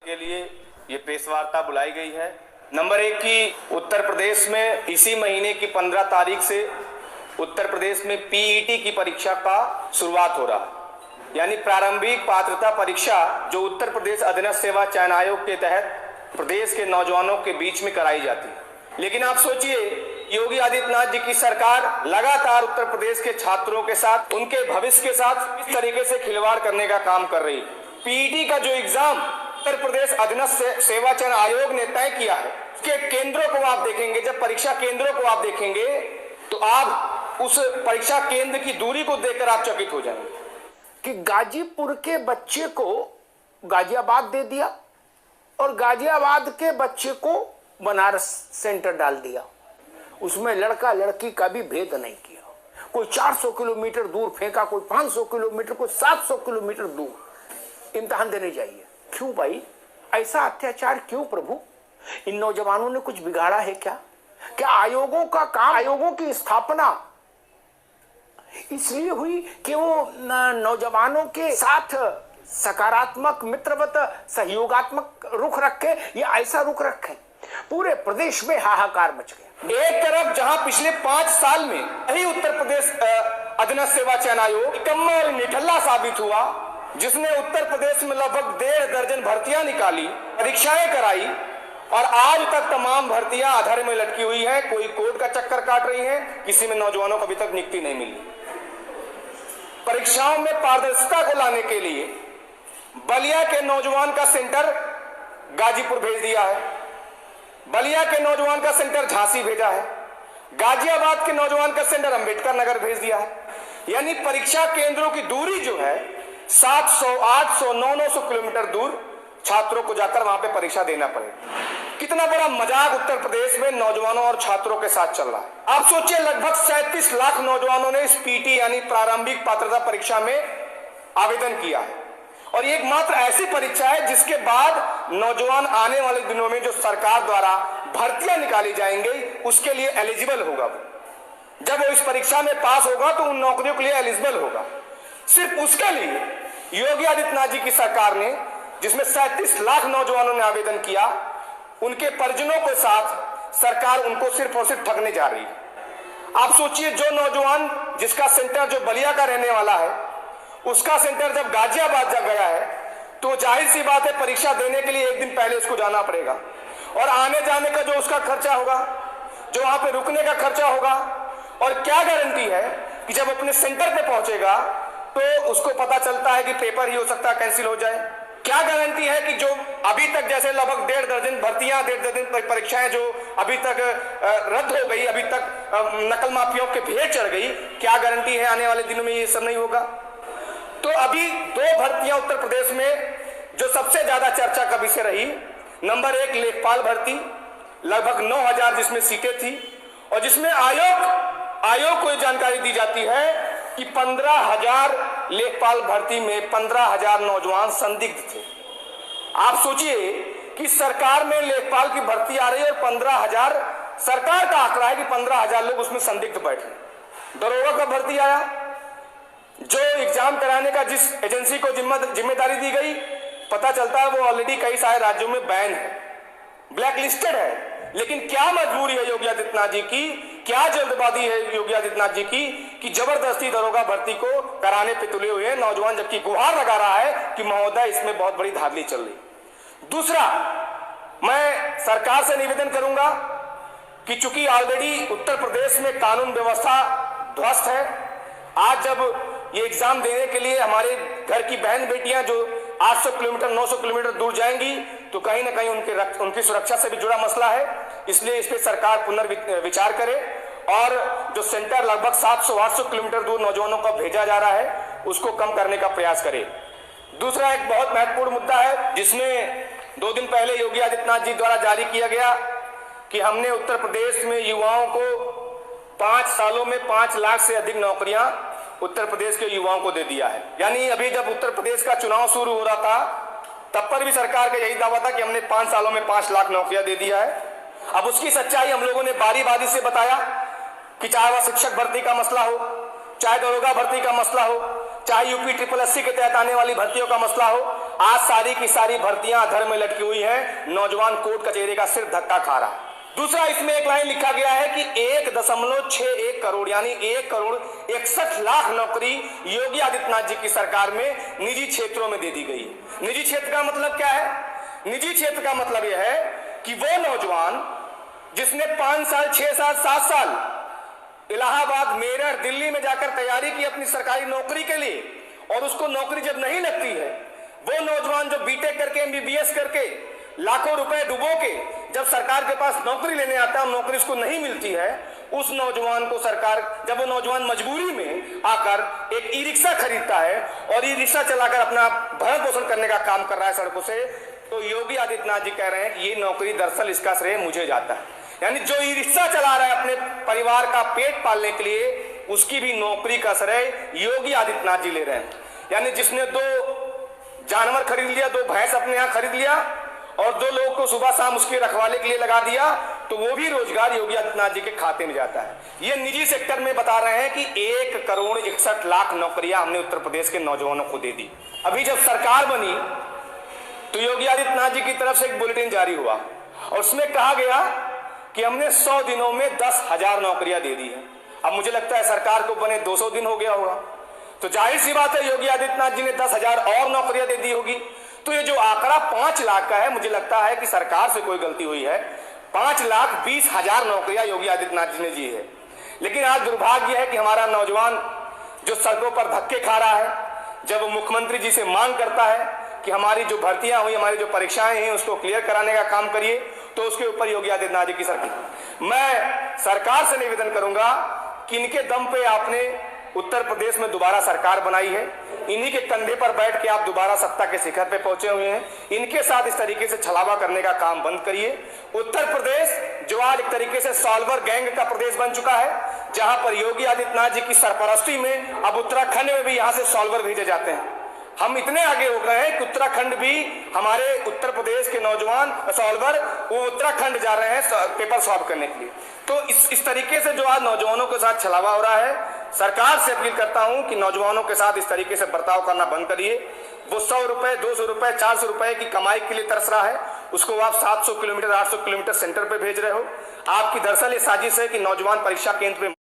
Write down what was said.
के लिए ये प्रेस वार्ता बुलाई गई है। नंबर एक की उत्तर प्रदेश में इसी महीने की 15 तारीख से उत्तर प्रदेश में पीईटी की परीक्षा का शुरुआत हो रहा है, यानी प्रारंभिक पात्रता परीक्षा जो उत्तर प्रदेश अधीनस्थ सेवा चयन आयोग के तहत प्रदेश के नौजवानों के बीच में कराई जाती है। लेकिन आप सोचिए, योगी आदित्यनाथ जी की सरकार लगातार उत्तर प्रदेश के छात्रों के साथ, उनके भविष्य के साथ इस तरीके से खिलवाड़ करने का काम कर रही है। पीईटी का जो एग्जाम उत्तर प्रदेश अधीनस्थ सेवा चयन आयोग ने तय किया है, उसके केंद्रों को आप देखेंगे, जब परीक्षा केंद्रों को आप देखेंगे तो आप उस परीक्षा केंद्र की दूरी को देखकर आप चकित हो जाएंगे कि गाजीपुर के बच्चे को गाजियाबाद दे दिया और गाजियाबाद के बच्चे को बनारस सेंटर डाल दिया। उसमें लड़का लड़की का भी भेद नहीं किया। कोई 400 किलोमीटर दूर फेंका, कोई 500 किलोमीटर, कोई 700 किलोमीटर दूर इम्तिहान देने जाइए। क्यों भाई, ऐसा अत्याचार क्यों प्रभु? इन नौजवानों ने कुछ बिगाड़ा है क्या? क्या आयोगों का काम, आयोगों की स्थापना इसलिए हुई कि वो नौजवानों के साथ सकारात्मक, मित्रवत, सहयोगात्मक रुख रखे, या ऐसा रुख रखे? पूरे प्रदेश में हाहाकार मच गया। एक तरफ जहां पिछले 5 साल में यही उत्तर प्रदेश अधीनस्थ सेवा चयन आयोग निकम्मा और निठल्ला साबित हुआ, जिसने उत्तर प्रदेश में लगभग 1.5 दर्जन भर्तियां निकाली, परीक्षाएं कराई और आज तक तमाम भर्तियां अधर में लटकी हुई हैं। कोई कोर्ट का चक्कर काट रही हैं, किसी में नौजवानों को अभी तक नियुक्ति नहीं मिली। परीक्षाओं में पारदर्शिता को लाने के लिए बलिया के नौजवान का सेंटर गाजीपुर भेज दिया है, बलिया के नौजवान का सेंटर झांसी भेजा है, गाजियाबाद के नौजवान का सेंटर अंबेडकर नगर भेज दिया है। यानी परीक्षा केंद्रों की दूरी जो है 700, 800, 900 किलोमीटर दूर छात्रों को जाकर वहां पे परीक्षा देना पड़ेगा। कितना बड़ा मजाक उत्तर प्रदेश में नौजवानों और छात्रों के साथ चल रहा है। आप सोचिए, लगभग 37 लाख नौजवानों ने इस पीटी यानी प्रारंभिक पात्रता परीक्षा में आवेदन किया है और ये एकमात्र ऐसी परीक्षा है जिसके बाद नौजवान आने वाले दिनों में जो सरकार द्वारा भर्तियां निकाली जाएंगी उसके लिए एलिजिबल होगा। जब वो इस परीक्षा में पास होगा तो उन नौकरियों के लिए एलिजिबल होगा। सिर्फ उसके लिए योगी आदित्यनाथ जी की सरकार ने, जिसमें 37 लाख नौजवानों ने आवेदन किया, उनके परिजनों के साथ सरकार उनको सिर्फ और सिर्फ ठगने जा रही है। आप सोचिए, जो नौजवान जिसका सेंटर जो बलिया का रहने वाला है, उसका सेंटर जब गाजियाबाद जा गया है तो जाहिर सी बात है परीक्षा देने के लिए एक दिन पहले उसको जाना पड़ेगा और आने जाने का जो उसका खर्चा होगा, जो वहां पे रुकने का खर्चा होगा, और क्या गारंटी है कि जब अपने सेंटर पे पहुंचेगा तो उसको पता चलता है कि पेपर ही हो सकता है कैंसिल हो जाए। क्या गारंटी है कि जो अभी तक जैसे लगभग 1.5 दर्जन भर्तियां, 1.5 दर्जन परीक्षाएं जो अभी तक रद्द हो गई, अभी तक नकल माफियाओं के भेड़ चढ़ गई, क्या गारंटी है आने वाले दिनों में ये सब नहीं होगा? तो अभी 2 भर्तियां उत्तर प्रदेश में जो सबसे ज्यादा चर्चा का विषय रही, नंबर 1 लेखपाल भर्ती, लगभग 9000 जिसमें सीटें थी और जिसमें आयोग को जानकारी दी जाती है कि 15,000 लेखपाल भर्ती में 15,000 नौजवान संदिग्ध थे। आप सोचिए कि सरकार में लेखपाल की भर्ती आ रही है और 15,000 सरकार का आंकड़ा है कि 15,000 लोग उसमें संदिग्ध बैठे। दरोगा का भर्ती आया, जो एग्जाम कराने का जिस एजेंसी को जिम्मेदारी दी गई, पता चलता है वो ऑलरेडी कई सारे राज्यों में बैन है, ब्लैक लिस्टेड है। लेकिन क्या मजबूरी है योगी आदित्यनाथ जी की, क्या जल्दबाजी है योगी आदित्यनाथ जी की कि जबरदस्ती दरोगा भर्ती को कराने पे तुले हुए हैं नौजवान, जबकि गुहार लगा रहा है कि महोदय इसमें बहुत बड़ी धांधली चल रही। दूसरा, मैं सरकार से निवेदन करूंगा कि चूंकि ऑलरेडी उत्तर प्रदेश में कानून व्यवस्था ध्वस्त है, आज जब ये एग्जाम देने के लिए हमारे घर की बहन बेटियां जो 800 किलोमीटर 900 किलोमीटर दूर जाएंगी तो कहीं ना कहीं उनकी सुरक्षा से भी जुड़ा मसला है। इसलिए इस पे सरकार पुनर्विचार करे और जो सेंटर लगभग 700-800 किलोमीटर दूर नौजवानों को भेजा जा रहा है उसको कम करने का प्रयास करे। दूसरा एक बहुत महत्वपूर्ण मुद्दा है जिसमें 2 दिन पहले योगी आदित्यनाथ जी द्वारा जारी किया गया कि हमने उत्तर प्रदेश में युवाओं को 5 सालों में 5 लाख से अधिक नौकरियां उत्तर प्रदेश के युवाओं को दे दिया है। यानी अभी जब उत्तर प्रदेश का चुनाव शुरू हो रहा था तब पर भी सरकार का यही दावा था कि हमने 5 सालों में 5 लाख नौकरियां दे दिया है। अब उसकी सच्चाई हम लोगों ने बारी बारी से बताया कि चाहे वह शिक्षक भर्ती का मसला हो, चाहे दरोगा भर्ती का मसला हो, चाहे यूपी SSSC के तहत आने वाली भर्तियों का मसला हो, आज सारी की सारी भर्तियां अधर में लटकी हुई हैं, नौजवान कोर्ट कचहरी का सिर्फ धक्का खा रहा है। दूसरा, इसमें एक लाइन लिखा गया है कि 1.61 करोड़ यानी 1,61,00,000 नौकरी योगी आदित्यनाथ जी की सरकार में निजी क्षेत्रों में दे दी गई है। निजी क्षेत्र का मतलब क्या है? निजी क्षेत्र का मतलब यह है कि वो नौजवान जिसने 5 साल, 6 साल, 7 साल इलाहाबाद, मेरठ, दिल्ली में जाकर तैयारी की अपनी सरकारी नौकरी के लिए, और उसको नौकरी जब नहीं लगती है, वो नौजवान जो बीटेक करके, एमबीबीएस करके, लाखों रुपए डुबो के जब सरकार के पास नौकरी लेने आता है, नौकरी उसको नहीं मिलती है, उस नौजवान को सरकार, जब वो नौजवान मजबूरी में आकर एक ई रिक्शा खरीदता है और ई रिक्शा चलाकर अपना भरण पोषण करने का काम कर रहा है सड़कों से, तो योगी आदित्यनाथ जी कह रहे हैं कि ये नौकरी दरअसल इसका श्रेय मुझे जाता है। यानी जो ई रिक्शा चला रहा है अपने परिवार का पेट पालने के लिए, उसकी भी नौकरी का श्रेय योगी आदित्यनाथ जी ले रहे हैं। यानी जिसने 2 जानवर खरीद लिया, 2 भैंस अपने यहाँ खरीद लिया और 2 लोगों को सुबह शाम उसके रखवाले के लिए लगा दिया, तो वो भी रोजगार योगी आदित्यनाथ जी के खाते में जाता है। ये निजी सेक्टर में बता रहे हैं कि 1,61,00,000 नौकरियां हमने उत्तर प्रदेश के नौजवानों को दे दी। अभी जब सरकार बनी तो योगी आदित्यनाथ जी की तरफ से एक बुलेटिन जारी हुआ और उसमें कहा गया कि हमने 100 दिनों में 10,000 नौकरियां दे दी है। अब मुझे लगता है सरकार को बने 200 दिन हो गया होगा, तो जाहिर सी बात है योगी आदित्यनाथ जी ने 10,000 और नौकरियां दे दी होगी। तो ये जो आंकड़ा 5 लाख का है, मुझे लगता है कि सरकार से कोई गलती हुई है। 5,20,000 नौकरियां योगी आदित्यनाथ जी ने दी है। लेकिन आज दुर्भाग्य है कि हमारा नौजवान जो सड़कों पर धक्के खा रहा है, जब वो मुख्यमंत्री जी से मांग करता है कि हमारी जो भर्तियां हुई, हमारी जो परीक्षाएं हैं, उसको क्लियर कराने का काम करिए, तो उसके ऊपर योगी आदित्यनाथ जी की सरकार। मैं सरकार से निवेदन करूंगा कि इनके दम पे आपने उत्तर प्रदेश में दोबारा सरकार बनाई है, इन्हीं के कंधे पर बैठ के आप दोबारा सत्ता के शिखर पे पहुंचे हुए हैं। इनके साथ इस तरीके से छलावा करने का काम बंद करिए। उत्तर प्रदेश जो आज एक तरीके से सॉल्वर गैंग का प्रदेश बन चुका है, जहां पर योगी आदित्यनाथ जी की सरपरस्ती में अब उत्तराखंड में भी यहां से सॉल्वर भेजे जाते हैं। हम इतने आगे हो गए हैं कि उत्तराखंड भी हमारे उत्तर प्रदेश के नौजवान सॉल्वर वो उत्तराखंड जा रहे हैं पेपर सॉल्व करने के लिए। तो इस तरीके से जो आज नौजवानों के साथ छलावा हो रहा है, सरकार से अपील करता हूं कि नौजवानों के साथ इस तरीके से बर्ताव करना बंद करिए। वो 100 रुपए, 200 रुपए, 400 रुपए की कमाई के लिए तरस रहा है, उसको आप 700 किलोमीटर, 800 किलोमीटर सेंटर पे भेज रहे हो। आपकी दरअसल ये साजिश है कि नौजवान परीक्षा केंद्र पे